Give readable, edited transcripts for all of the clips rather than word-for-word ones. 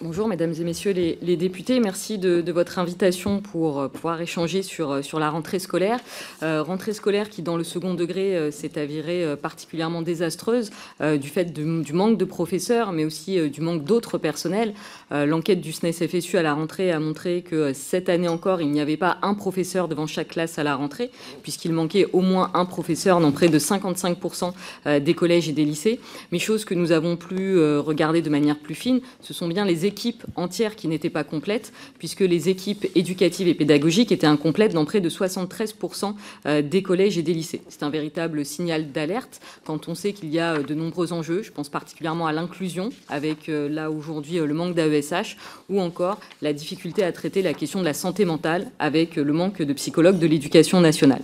Bonjour, mesdames et messieurs les députés. Merci de votre invitation pour pouvoir échanger sur la rentrée scolaire. Rentrée scolaire qui, dans le second degré, s'est avérée particulièrement désastreuse du fait du manque de professeurs, mais aussi du manque d'autres personnels. L'enquête du SNES-FSU à la rentrée a montré que cette année encore, il n'y avait pas un professeur devant chaque classe à la rentrée, puisqu'il manquait au moins un professeur dans près de 55% des collèges et des lycées. Mais chose que nous avons pu regarder de manière plus fine, ce sont bien les équipes entières qui n'étaient pas complètes, puisque les équipes éducatives et pédagogiques étaient incomplètes dans près de 73% des collèges et des lycées. C'est un véritable signal d'alerte quand on sait qu'il y a de nombreux enjeux. Je pense particulièrement à l'inclusion, avec là aujourd'hui le manque d'AESH, ou encore la difficulté à traiter la question de la santé mentale, avec le manque de psychologues de l'éducation nationale.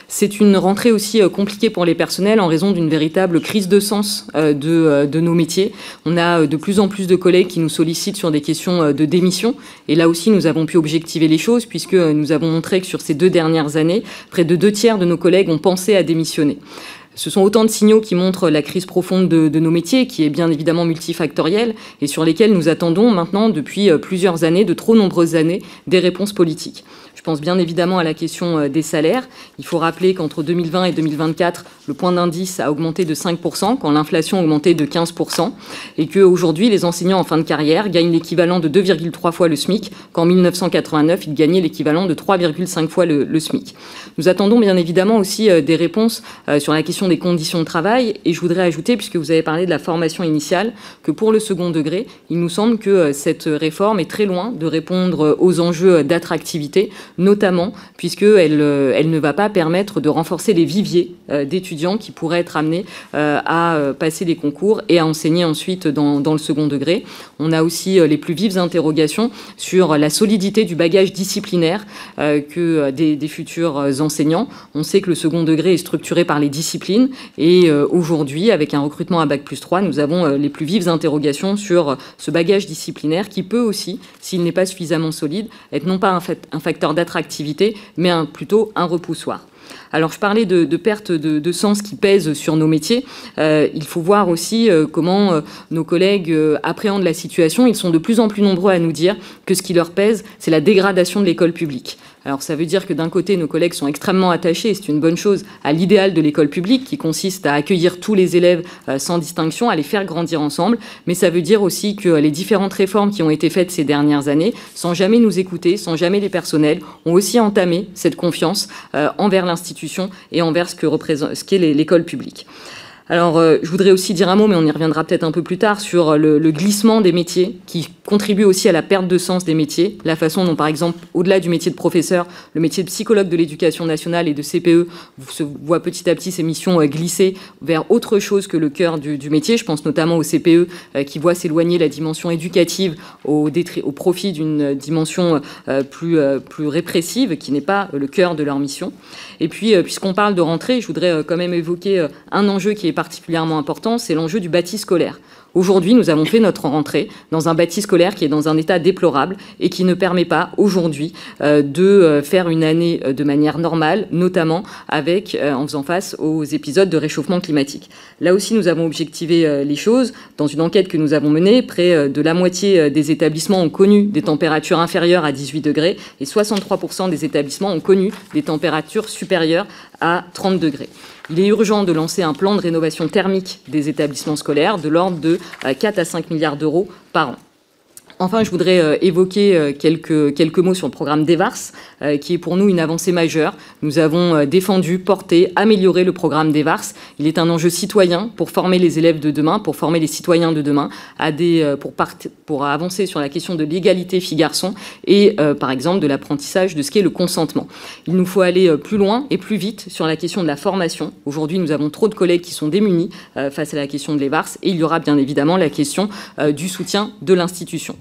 C'est une rentrée aussi compliquée pour les personnels en raison d'une véritable crise de sens de nos métiers. On a de plus en plus de collègues qui nous sollicitent sur des questions de démission. Et là aussi, nous avons pu objectiver les choses puisque nous avons montré que sur ces 2 dernières années, près de 2/3 de nos collègues ont pensé à démissionner. Ce sont autant de signaux qui montrent la crise profonde de nos métiers, qui est bien évidemment multifactorielle, et sur lesquels nous attendons maintenant, depuis plusieurs années, de trop nombreuses années, des réponses politiques. Je pense bien évidemment à la question des salaires. Il faut rappeler qu'entre 2020 et 2024, le point d'indice a augmenté de 5%, quand l'inflation a augmenté de 15%, et qu'aujourd'hui, les enseignants en fin de carrière gagnent l'équivalent de 2,3 fois le SMIC, qu'en 1989, ils gagnaient l'équivalent de 3,5 fois le SMIC. Nous attendons bien évidemment aussi des réponses sur la question des conditions de travail, et je voudrais ajouter, puisque vous avez parlé de la formation initiale, que pour le second degré, il nous semble que cette réforme est très loin de répondre aux enjeux d'attractivité, notamment puisqu'elle ne va pas permettre de renforcer les viviers d'étudiants qui pourraient être amenés à passer des concours et à enseigner ensuite dans le second degré. On a aussi les plus vives interrogations sur la solidité du bagage disciplinaire que des futurs enseignants. On sait que le second degré est structuré par les disciplines et aujourd'hui, avec un recrutement à Bac+3, nous avons les plus vives interrogations sur ce bagage disciplinaire qui peut aussi, s'il n'est pas suffisamment solide, être non pas un facteur d'attractivité, mais plutôt un repoussoir. Alors, je parlais de perte de sens qui pèse sur nos métiers. Il faut voir aussi comment nos collègues appréhendent la situation. Ils sont de plus en plus nombreux à nous dire que ce qui leur pèse, c'est la dégradation de l'école publique. Alors, ça veut dire que d'un côté, nos collègues sont extrêmement attachés, et c'est une bonne chose, à l'idéal de l'école publique qui consiste à accueillir tous les élèves sans distinction, à les faire grandir ensemble. Mais ça veut dire aussi que les différentes réformes qui ont été faites ces dernières années, sans jamais nous écouter, sans jamais les personnels, ont aussi entamé cette confiance envers l'institution et envers ce qu'est l'école publique. Alors, je voudrais aussi dire un mot, mais on y reviendra peut-être un peu plus tard, sur le glissement des métiers qui contribue aussi à la perte de sens des métiers. La façon dont, par exemple, au-delà du métier de professeur, le métier de psychologue de l'éducation nationale et de CPE voit petit à petit ces missions glisser vers autre chose que le cœur du métier. Je pense notamment au CPE qui voit s'éloigner la dimension éducative au profit d'une dimension plus répressive, qui n'est pas le cœur de leur mission. Et puis, puisqu'on parle de rentrée, je voudrais quand même évoquer un enjeu qui est particulièrement important, c'est l'enjeu du bâti scolaire. Aujourd'hui, nous avons fait notre rentrée dans un bâti scolaire qui est dans un état déplorable et qui ne permet pas aujourd'hui de faire une année de manière normale, notamment en faisant face aux épisodes de réchauffement climatique. Là aussi, nous avons objectivé les choses. Dans une enquête que nous avons menée, près de la moitié des établissements ont connu des températures inférieures à 18 degrés et 63% des établissements ont connu des températures supérieures à 30 degrés. Il est urgent de lancer un plan de rénovation thermique des établissements scolaires de l'ordre de 4 à 5 milliards d'euros par an. Enfin, je voudrais évoquer quelques mots sur le programme d'EVARS, qui est pour nous une avancée majeure. Nous avons défendu, porté, amélioré le programme d'EVARS. Il est un enjeu citoyen pour former les élèves de demain, pour former les citoyens de demain, pour avancer sur la question de l'égalité filles-garçons et, par exemple, de l'apprentissage de ce qu'est le consentement. Il nous faut aller plus loin et plus vite sur la question de la formation. Aujourd'hui, nous avons trop de collègues qui sont démunis face à la question de l'EVARS et il y aura bien évidemment la question du soutien de l'institution.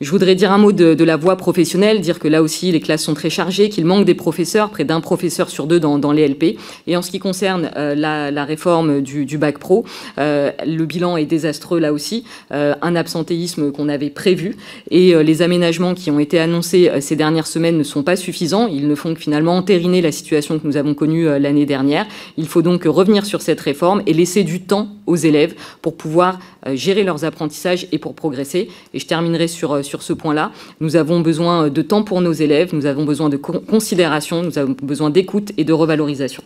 Je voudrais dire un mot de la voie professionnelle, dire que là aussi les classes sont très chargées, qu'il manque des professeurs, près d'un professeur sur 2 dans les LP. Et en ce qui concerne la réforme du bac pro, le bilan est désastreux là aussi, un absentéisme qu'on avait prévu et les aménagements qui ont été annoncés ces dernières semaines ne sont pas suffisants. Ils ne font que finalement entériner la situation que nous avons connue l'année dernière. Il faut donc revenir sur cette réforme et laisser du temps aux élèves pour pouvoir gérer leurs apprentissages et pour progresser. Et je terminerai dirais, sur ce point-là. Nous avons besoin de temps pour nos élèves, nous avons besoin de considération, nous avons besoin d'écoute et de revalorisation.